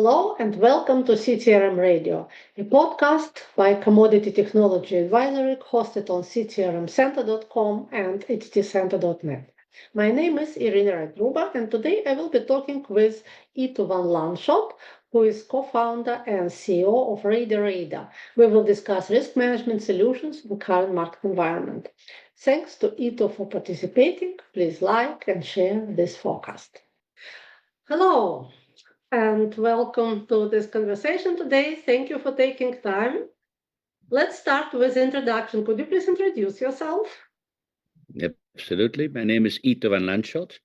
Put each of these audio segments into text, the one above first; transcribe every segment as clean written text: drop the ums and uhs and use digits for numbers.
Hello and welcome to CTRMRadio, a podcast by Commodity Technology Advisory hosted on ctrmcenter.com and htcenter.net. My name is Irina Reitgruber, and today I will be talking with Ito van Lanschot, who is co-founder and CEO of RadarRadar. We will discuss risk management solutions in the current market environment. Thanks to Ito for participating. Please like and share this podcast. Hello and welcome to this conversation today. Thank you for taking time. Let's start with introduction. Could you please introduce yourself? Absolutely. My name is Ito van Lanschot.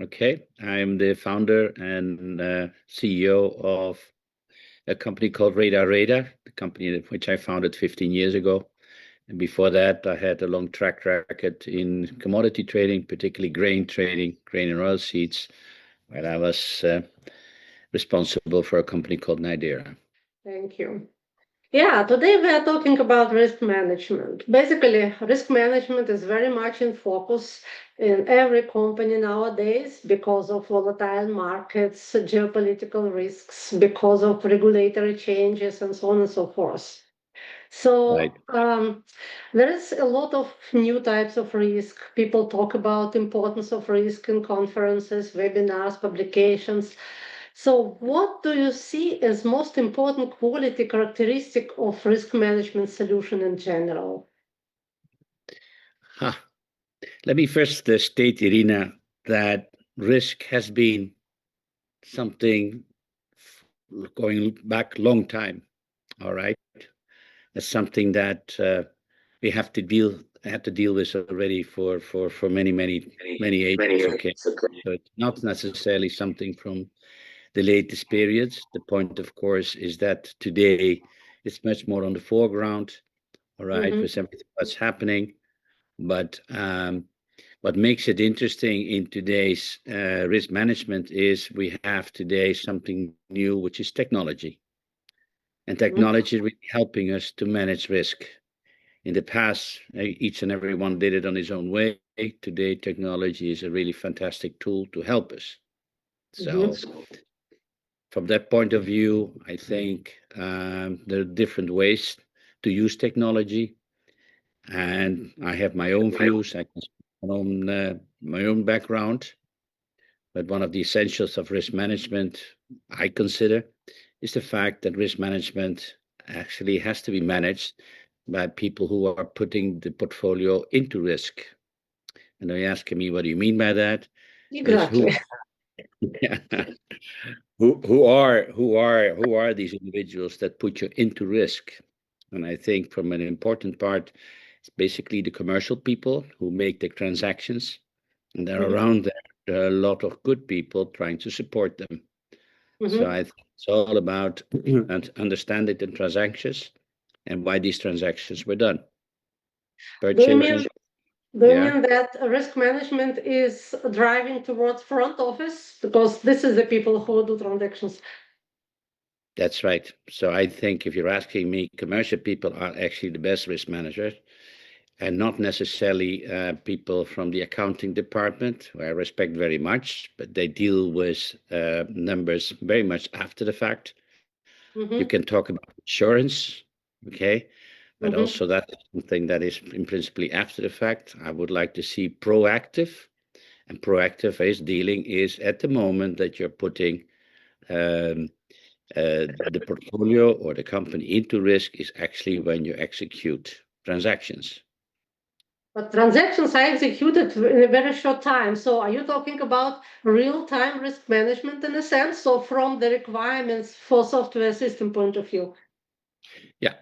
Okay, I'm the founder and CEO of a company called RadarRadar, the company which I founded 15 years ago. And before that, I had a long track record in commodity trading, particularly grain trading, grain and oilseeds, where I was responsible for a company called Nidera. Thank you. Yeah, today we are talking about risk management. Basically, risk management is very much in focus in every company nowadays because of volatile markets, geopolitical risks, because of regulatory changes, and so on and so forth. So Right. there is a lot of new types of risk. People talk about importance of risk in conferences, webinars, publications. So what do you see as most important quality characteristic of risk management solution in general? Let me first state, Irina, that risk has been something going back a long time. All right. It's something that we have to deal with already for many ages. Okay. So it's not necessarily something from the latest periods. The point, of course, is that today it's much more on the foreground, all right, with everything that's happening. But what makes it interesting in today's risk management is we have today something new, which is technology. And technology is really helping us to manage risk. In the past, each and every one did it on his own way. Today, technology is a really fantastic tool to help us. So from that point of view, I think there are different ways to use technology. And I have my own views, I can speak my own background. But one of the essentials of risk management, I consider, is the fact that risk management actually has to be managed by people who are putting the portfolio into risk. And they're asking me, what do you mean by that? Exactly. Who are these individuals that put you into risk? And I think from an important part, it's basically the commercial people who make the transactions, and they're around there. There are a lot of good people trying to support them. So I think it's all about understanding the transactions and why these transactions were done. Do you mean that risk management is driving towards front office? Because this is the people who do transactions. That's right. So I think if you're asking me, commercial people are actually the best risk managers, and not necessarily people from the accounting department, who I respect very much, but they deal with numbers very much after the fact. You can talk about insurance, okay, but also that is something that is in principally after the fact. I would like to see proactive, and proactive is at the moment that you're putting the portfolio or the company into risk is actually when you execute transactions. But transactions are executed in a very short time. So are you talking about real-time risk management in a sense? So from the requirements for software system point of view? Yeah,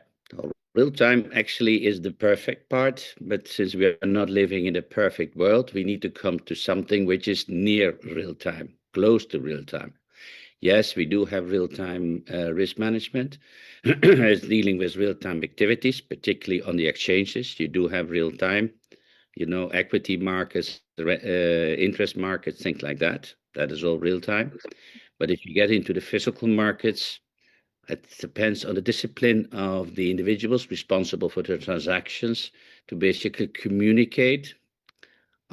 real-time actually is the perfect part. But since we are not living in a perfect world, we need to come to something which is near real-time, close to real-time. Yes, we do have real-time risk management. It's dealing with real-time activities, particularly on the exchanges. You do have real-time, equity markets, interest markets, things like that. That is all real-time. But if you get into the physical markets, it depends on the discipline of the individuals responsible for the transactions to basically communicate,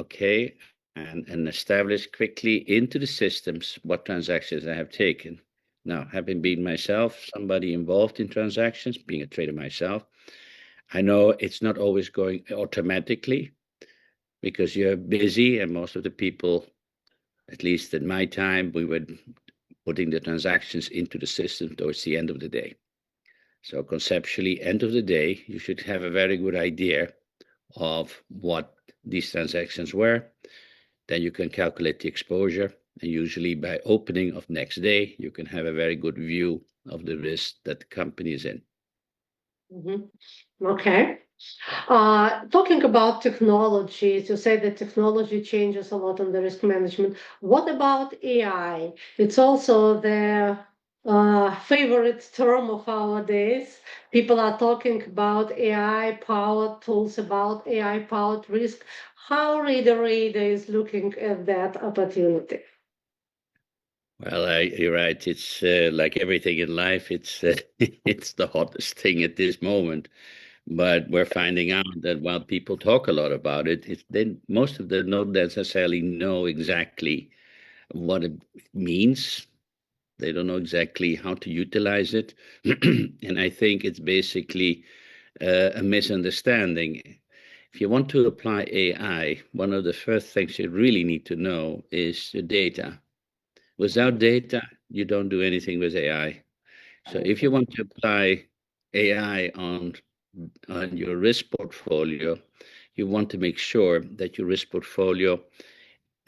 okay, and establish quickly into the systems what transactions they have taken. Now, having been myself somebody involved in transactions, being a trader myself, I know it's not always going automatically because you're busy, and most of the people, at least at my time, we were putting the transactions into the system towards the end of the day. So conceptually, end of the day, you should have a very good idea of what these transactions were. Then you can calculate the exposure. And usually by opening of next day, you can have a very good view of the risk that the company is in. Okay. Talking about technologies, you say that technology changes a lot in the risk management. What about AI? It's also the favorite term of our days. People are talking about AI-powered tools, about AI-powered risk. How RadarRadar is looking at that opportunity? Well, you're right. It's like everything in life. It's it's the hottest thing at this moment. But we're finding out that while people talk a lot about it, most of them don't necessarily know exactly what it means. They don't know exactly how to utilize it. And I think it's basically a misunderstanding. If you want to apply AI, one of the first things you really need to know is the data. Without data, you don't do anything with AI. So if you want to apply AI on your risk portfolio, you want to make sure that your risk portfolio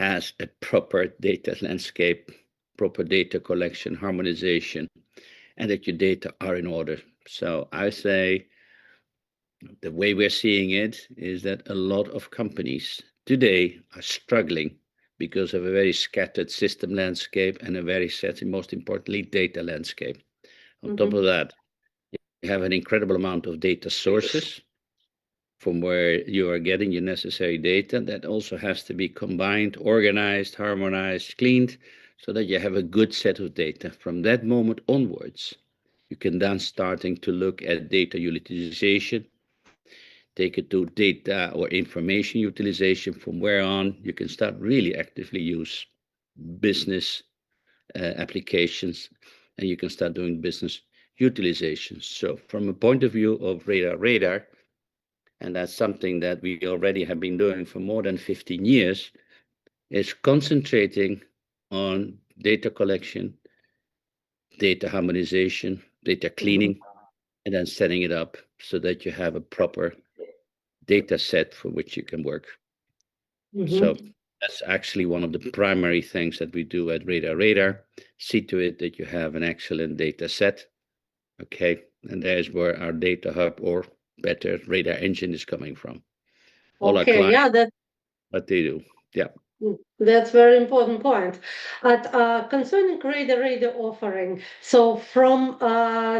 has a proper data landscape, proper data collection, harmonization, and that your data are in order. So I say the way we're seeing it is that a lot of companies today are struggling because of a very scattered system landscape and a very scattered, most importantly, data landscape. On top of that, you have an incredible amount of data sources from where you are getting your necessary data that also has to be combined, organized, harmonized, cleaned, so that you have a good set of data. From that moment onwards, you can then starting to look at data utilization, take it to data or information utilization. From where on, you can start really actively use business applications, and you can start doing business utilization. So from a point of view of RadarRadar, and that's something that we already have been doing for more than 15 years, is concentrating on data collection, data harmonization, data cleaning, and then setting it up so that you have a proper data set for which you can work. So that's actually one of the primary things that we do at RadarRadar. See to it that you have an excellent data set. Okay, and there's where our data hub, or better, radar engine, is coming from. All our clients, what they do. Yeah. That's very important point. Concerning RadarRadar offering, so from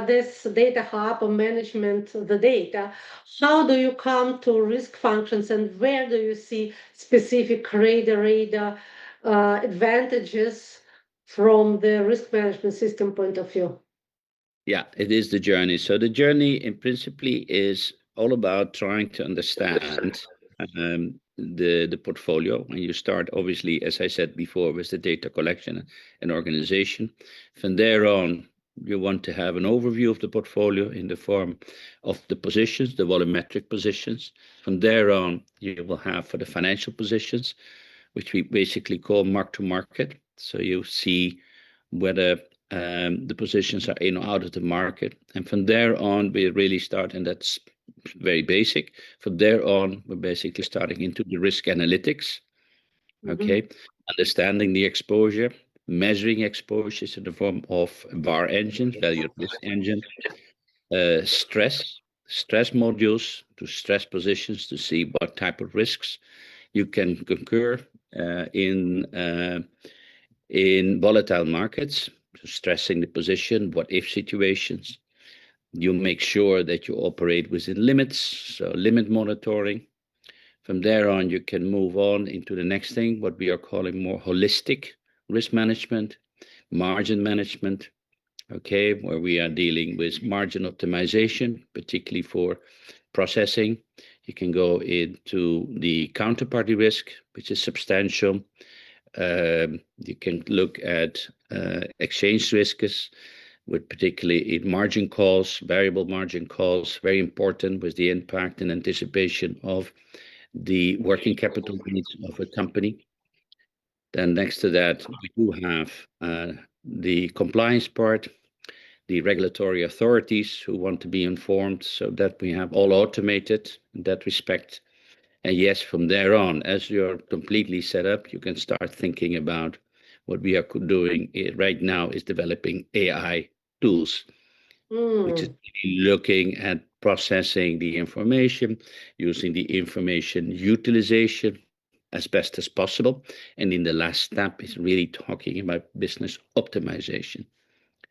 this data hub or management the data, how do you come to risk functions, and where do you see specific RadarRadar advantages from the risk management system point of view? Yeah, it is the journey. So the journey in principally is all about trying to understand the portfolio. And you start, obviously, as I said before, with the data collection and organization. From there on, you want to have an overview of the portfolio in the form of the positions, the volumetric positions. From there on, you will have for the financial positions, which we basically call mark to market. So you see whether the positions are in or out of the market. And from there on, we really start, and that's very basic. From there on, we're basically starting into the risk analytics. Okay, understanding the exposure, measuring exposures in the form of VAR engines, value risk engine, stress modules to stress positions to see what type of risks you can concur in volatile markets, so stressing the position, what if situations. You make sure that you operate within limits, so limit monitoring. From there on, you can move on into the next thing, what we are calling more holistic risk management, margin management, okay, where we are dealing with margin optimization, particularly for processing. You can go into the counterparty risk, which is substantial. You can look at exchange risks, with particularly in margin calls, variable margin calls, very important with the impact and anticipation of the working capital needs of a company. Then next to that, we do have the compliance part, the regulatory authorities who want to be informed, so that we have all automated in that respect. And yes, from there on, as you're completely set up, you can start thinking about what we are doing right now is developing AI tools, which is looking at processing the information, using the information utilization as best as possible. And in the last step is really talking about business optimization.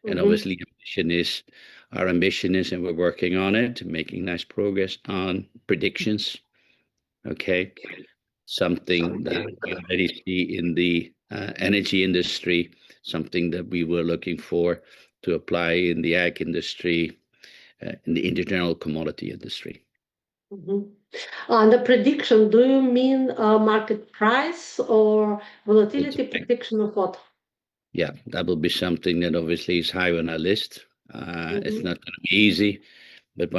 And obviously, our ambition is, and we're working on it, making nice progress on predictions. Okay, something that we already see in the energy industry, something that we were looking for to apply in the ag industry, in the general commodity industry. On the prediction, do you mean market price or volatility prediction of what? Yeah, that will be something that obviously is high on our list. It's not going to be easy, but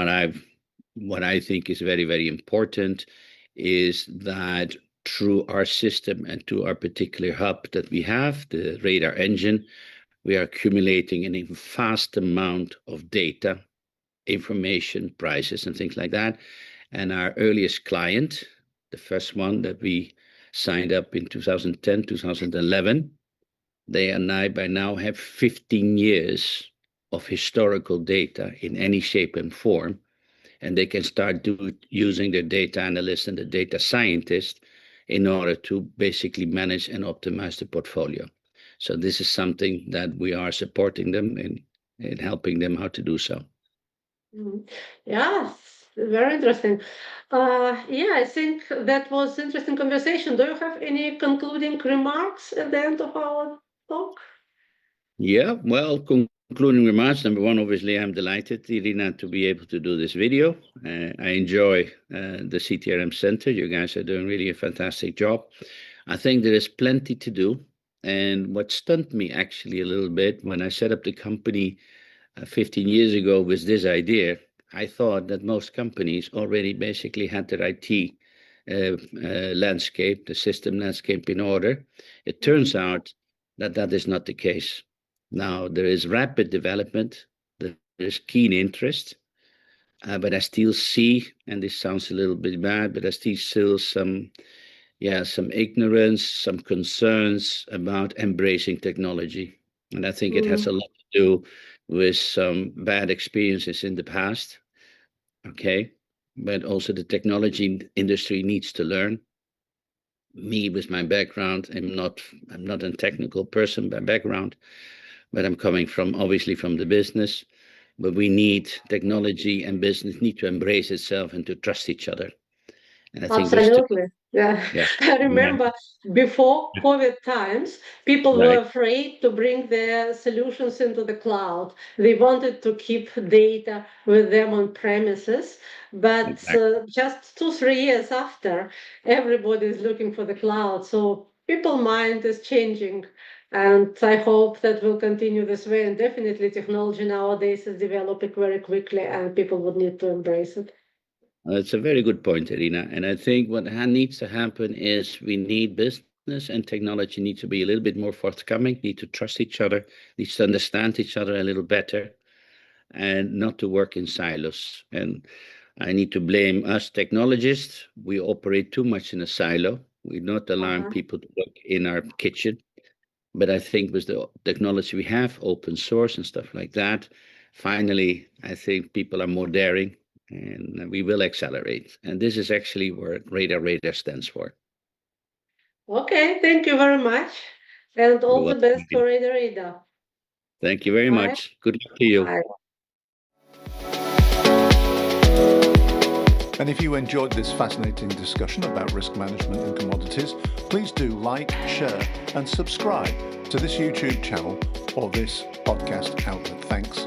what I think is very, very important is that through our system and to our particular hub that we have, the radar engine, we are accumulating a vast amount of data, information, prices, and things like that. And our earliest client, the first one that we signed up in 2010, 2011, they and I by now have 15 years of historical data in any shape and form, and they can start using the data analyst and the data scientist in order to basically manage and optimize the portfolio. So this is something that we are supporting them in helping them how to do so. Yes, very interesting. I think that was interesting conversation. Do you have any concluding remarks at the end of our talk? Yeah, well, concluding remarks. Number one, obviously, I'm delighted, Irina, to be able to do this video. I enjoy the CTRM Center. You guys are doing really a fantastic job. I think there is plenty to do. And what stunned me actually a little bit when I set up the company 15 years ago was this idea. I thought that most companies already basically had their IT landscape, the system landscape in order. It turns out that that is not the case. Now, there is rapid development, there is keen interest, but I still see, and this sounds a little bit bad, but I still some ignorance, some concerns about embracing technology. And I think it has a lot to do with some bad experiences in the past, okay? But also the technology industry needs to learn. Me, with my background, I'm not a technical person by background, but I'm coming obviously from the business. But we need technology and business need to embrace itself and to trust each other. And I think absolutely. Yeah. I remember before COVID times, people were afraid to bring their solutions into the cloud. They wanted to keep data with them on premises. But just 2-3 years after, everybody is looking for the cloud. So people's mind is changing. And I hope that will continue this way. And definitely technology nowadays is developing very quickly and people would need to embrace it. That's a very good point, Irina. And I think what needs to happen is we need business and technology need to be a little bit more forthcoming, need to trust each other, needs to understand each other a little better, and not to work in silos. And I need to blame us technologists. We operate too much in a silo. We're not allowing people to work in our kitchen. But I think with the technology we have, open source and stuff like that, finally, I think people are more daring and we will accelerate. And this is actually what RadarRadar stands for. Okay, thank you very much. And all the best for RadarRadar. Thank you very much. Good luck to you. Bye. And if you enjoyed this fascinating discussion about risk management and commodities, please do like, share, and subscribe to this YouTube channel or this podcast outlet. Thanks.